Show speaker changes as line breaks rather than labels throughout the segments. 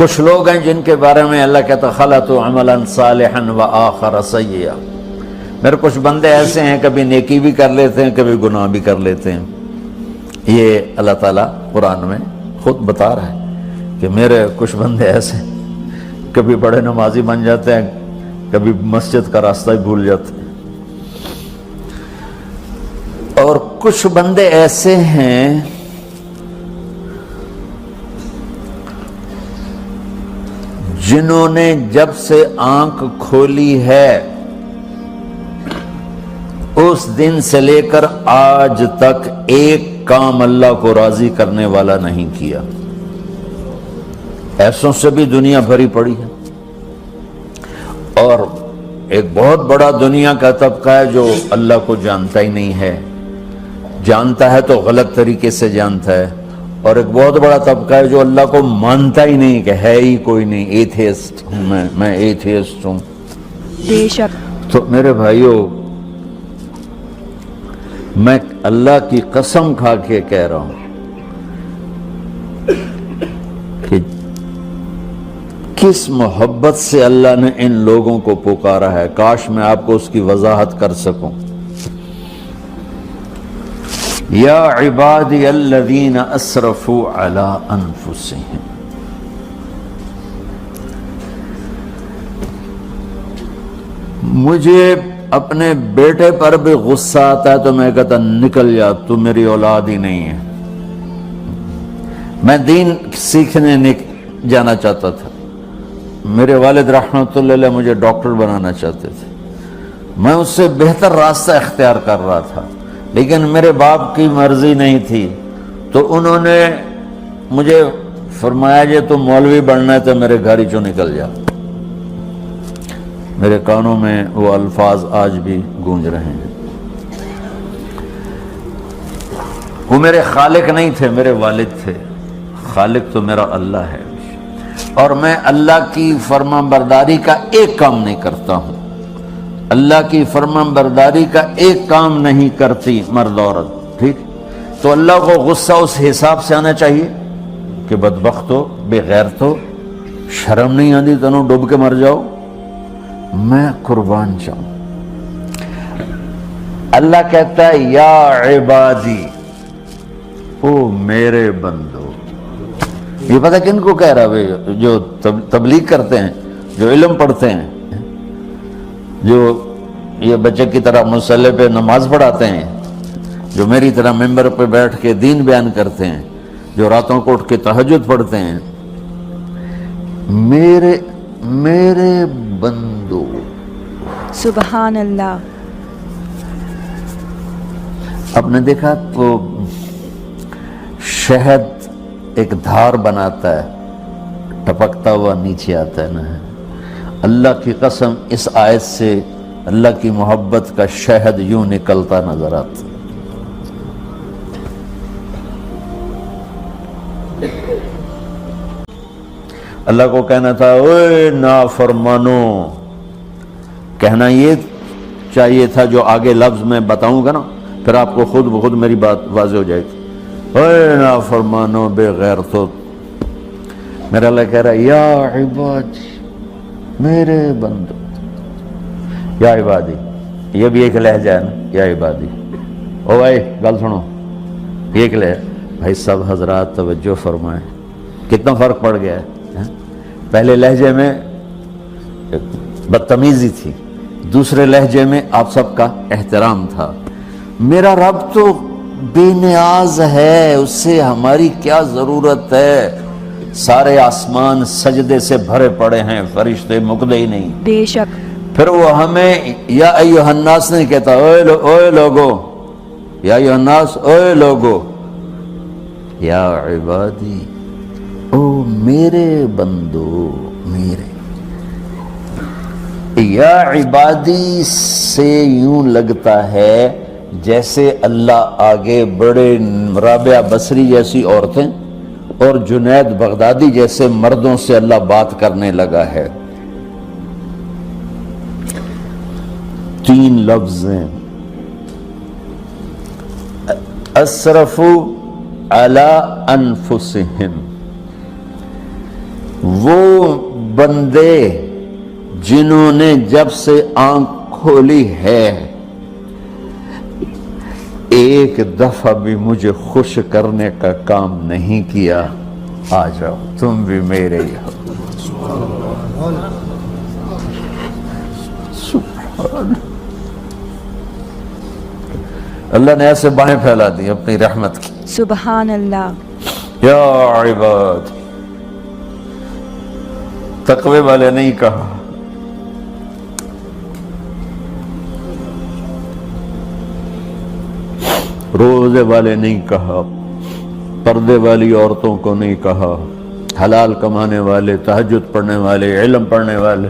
کچھ لوگ ہیں جن کے بارے میں اللہ کہتا خلطوا عملا صالحا وآخر سیئا، میرے کچھ بندے ایسے ہیں کبھی نیکی بھی کر لیتے ہیں کبھی گناہ بھی کر لیتے ہیں. یہ اللہ تعالیٰ قرآن میں خود بتا رہا ہے کہ میرے کچھ بندے ایسے ہیں کبھی بڑے نمازی بن جاتے ہیں کبھی مسجد کا راستہ ہی بھول جاتے ہیں، اور کچھ بندے ایسے ہیں جنہوں نے جب سے آنکھ کھولی ہے اس دن سے لے کر آج تک ایک کام اللہ کو راضی کرنے والا نہیں کیا. ایسوں سے بھی دنیا بھری پڑی ہے، اور ایک بہت بڑا دنیا کا طبقہ ہے جو اللہ کو جانتا ہی نہیں ہے، جانتا ہے تو غلط طریقے سے جانتا ہے، اور ایک بہت بڑا طبقہ ہے جو اللہ کو مانتا ہی نہیں کہ ہے ہی کوئی نہیں، ایتھیسٹ ہوں میں ایتھیسٹ ہوں.
بے شک.
تو میرے بھائیوں، میں اللہ کی قسم کھا کے کہہ رہا ہوں کہ کس محبت سے اللہ نے ان لوگوں کو پکارا ہے، کاش میں آپ کو اس کی وضاحت کر سکوں. یا عبادی الذین اسرفوا علی انفسہم، مجھے اپنے بیٹے پر بھی غصہ آتا ہے تو میں کہتا نکل جا، تو میری اولاد ہی نہیں ہے. میں دین سیکھنے جانا چاہتا تھا، میرے والد رحمۃ اللہ علیہ مجھے ڈاکٹر بنانا چاہتے تھے، میں اس سے بہتر راستہ اختیار کر رہا تھا، لیکن میرے باپ کی مرضی نہیں تھی، تو انہوں نے مجھے فرمایا جی تم مولوی بننا ہے تو میرے گھر ہی چوں نکل جا. میرے کانوں میں وہ الفاظ آج بھی گونج رہے ہیں. وہ میرے خالق نہیں تھے، میرے والد تھے. خالق تو میرا اللہ ہے، اور میں اللہ کی فرما برداری کا ایک کام نہیں کرتا ہوں. اللہ کی فرما برداری کا ایک کام نہیں کرتی مرد عورت، ٹھیک؟ تو اللہ کو غصہ اس حساب سے آنا چاہیے کہ بدبخت ہو، بے غیرت ہو، شرم نہیں آتی تنوں ڈوب کے مر جاؤ. میں قربان جاؤں. اللہ کہتا ہے یا عبادی، او میرے بندو. یہ پتہ کن کو کہہ رہا ہے؟ جو تبلیغ کرتے ہیں، جو علم پڑھتے ہیں، جو یہ بچے کی طرح مصلی پہ نماز پڑھاتے ہیں، جو میری طرح ممبر پہ بیٹھ کے دین بیان کرتے ہیں، جو راتوں کو اٹھ کے تہجد پڑھتے ہیں. میرے بندو.
سبحان اللہ.
آپ نے دیکھا تو شہد ایک دھار بناتا ہے، ٹپکتا ہوا نیچے آتا ہے نا. اللہ کی قسم اس آیت سے اللہ کی محبت کا شہد یوں نکلتا نظر آتا. اللہ کو کہنا تھا اوے نافرمانو، کہنا یہ چاہیے تھا جو آگے لفظ میں بتاؤں گا نا، پھر آپ کو خود بخود میری بات واضح ہو جائے گی. اوے نافرمانو، بے غیرتو. میرا اللہ کہہ رہا ہے یا عبادی، میرے بندو. یا عبادی، یہ بھی ایک لہجہ ہے نا، یا عبادی. او بھائی گل سنو، یہ ایک لہجہ. بھائی سب حضرات توجہ فرمائیں، کتنا فرق پڑ گیا ہے. پہلے لہجے میں بدتمیزی تھی، دوسرے لہجے میں آپ سب کا احترام تھا. میرا رب تو بے نیاز ہے، اس سے ہماری کیا ضرورت ہے. سارے آسمان سجدے سے بھرے پڑے ہیں، فرشتے مکدے ہی نہیں.
بے شک.
پھر وہ ہمیں یا ایھا الناس نہیں کہتا، اوے لوگو، یا ایھا الناس، اوے لوگو. یا عبادی، او میرے بندو، میرے. یا عبادی سے یوں لگتا ہے جیسے اللہ آگے بڑے رابعہ بصری جیسی عورتیں اور جنید بغدادی جیسے مردوں سے اللہ بات کرنے لگا ہے. 3 لفظ ہیں، اسرفوا علی انفسہم. وہ بندے جنہوں نے جب سے آنکھ کھولی ہے ایک دفعہ بھی مجھے خوش کرنے کا کام نہیں کیا، آ جاؤ تم بھی میرے ہی ہو۔ سبحان اللہ نے ایسے باہیں پھیلا دی اپنی رحمت کی۔
سبحان اللہ.
یا عباد، تقوی والے نہیں کہا، روزے والے نہیں کہا، پردے والی عورتوں کو نہیں کہا، حلال کمانے والے، تہجد پڑھنے والے، علم پڑھنے والے۔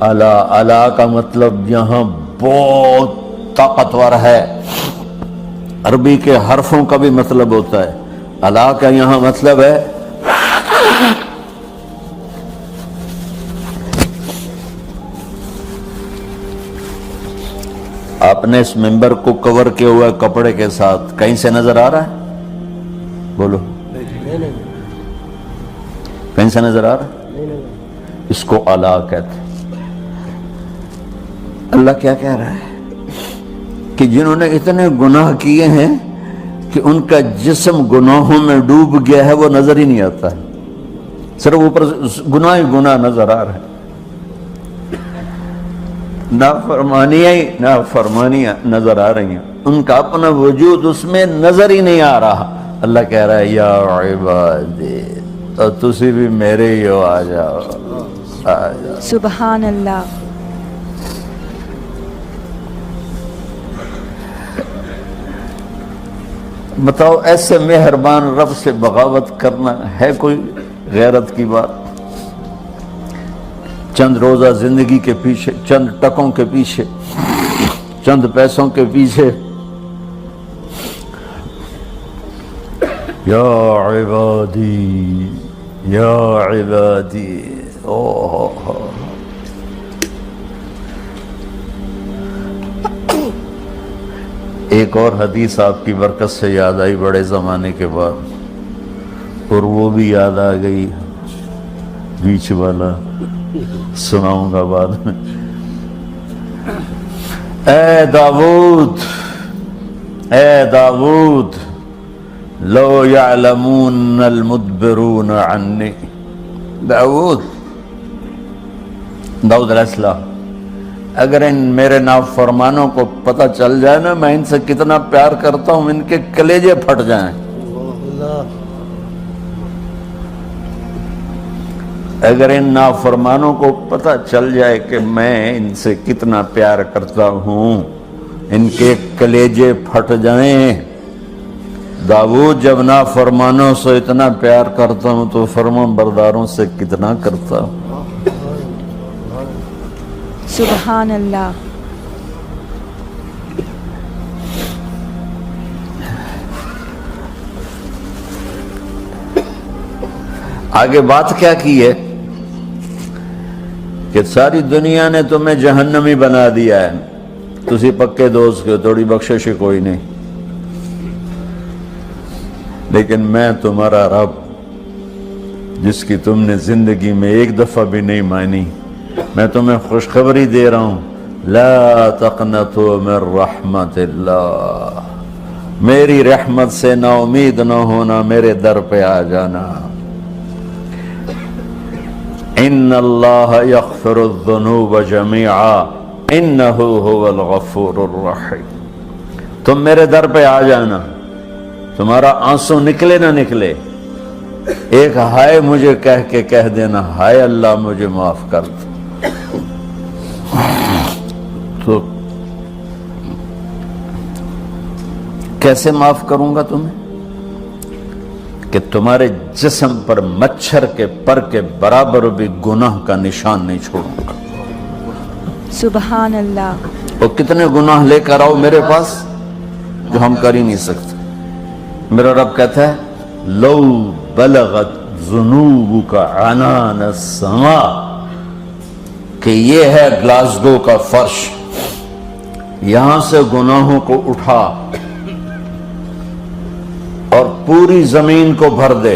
اعلیٰ کا مطلب یہاں بہت طاقتور ہے، عربی کے حرفوں کا بھی مطلب ہوتا ہے۔ اعلیٰ کا یہاں مطلب ہے آپ نے اس ممبر کو کور کیا ہوا ہے کپڑے کے ساتھ، کہیں سے نظر آ رہا ہے؟ بولو، کہیں سے نظر آ رہا ہے؟ اس کو اعلیٰ کہتے ہیں۔ اللہ کیا کہہ رہا ہے کہ جنہوں نے اتنے گناہ کیے ہیں کہ ان کا جسم گناہوں میں ڈوب گیا ہے، وہ نظر ہی نہیں آتا ہے، صرف اوپر گناہ ہی گناہ نظر آ رہا ہے، نافرمانیاں نظر آ رہی ہیں، ان کا اپنا وجود اس میں نظر ہی نہیں آ رہا۔ اللہ کہہ رہا ہے یا عبادی، اور تسی بھی میرے ہی ہو، آ جاؤ آ جاؤ۔
سبحان اللہ.
بتاؤ ایسے مہربان رب سے بغاوت کرنا ہے کوئی غیرت کی بات؟ چند روزہ زندگی کے پیچھے، چند ٹکوں کے پیچھے، چند پیسوں کے پیچھے، یا عبادی یا عبادی، ایک اور حدیث آپ کی برکت سے یاد آئی بڑے زمانے کے بعد، اور وہ بھی یاد آ گئی، بیچ والا سناؤں گا بعد میں۔ اے داؤد، اے داؤد، لو یعلمون المدبرون عنی، داؤد علیہ السلام، اگر ان میرے نافرمانوں کو پتہ چل جائے نا میں ان سے کتنا پیار کرتا ہوں، ان کے کلیجے پھٹ جائیں۔ اگر ان نافرمانوں کو پتہ چل جائے کہ میں ان سے کتنا پیار کرتا ہوں، ان کے کلیجے پھٹ جائیں۔ داؤد جب نافرمانوں سے اتنا پیار کرتا ہوں تو فرمان برداروں سے کتنا کرتا ہوں۔
سبحان اللہ.
آگے بات کیا کی ہے کہ ساری دنیا نے تمہیں جہنمی بنا دیا ہے، تسی پکے دوست کے تھوڑی بخشش کوئی نہیں، لیکن میں تمہارا رب جس کی تم نے زندگی میں ایک دفعہ بھی نہیں مانی، میں تمہیں خوشخبری دے رہا ہوں، لا تقنطوا من رحمت اللہ، میری رحمت سے نا امید نہ ہونا، میرے در پہ آ جانا۔ ان اللہ یغفر الذنوب جميعا انہ هو الغفور الرحیم، تم میرے در پہ آ جانا، تمہارا آنسو نکلے نہ نکلے، ایک ہائے مجھے کہہ دینا، ہائے اللہ مجھے معاف کر دو، تو کیسے معاف کروں گا تمہیں کہ تمہارے جسم پر مچھر کے پر کے برابر بھی گناہ کا نشان نہیں چھوڑوں گا۔
سبحان اللہ.
اور کتنے گناہ لے کر آؤ میرے پاس جو ہم کر ہی نہیں سکتے۔ میرا رب کہتا ہے لو بلغت ذنوبک عنان السماء، کہ یہ ہے گلاسگو کا فرش، یہاں سے گناہوں کو اٹھا اور پوری زمین کو بھر دے،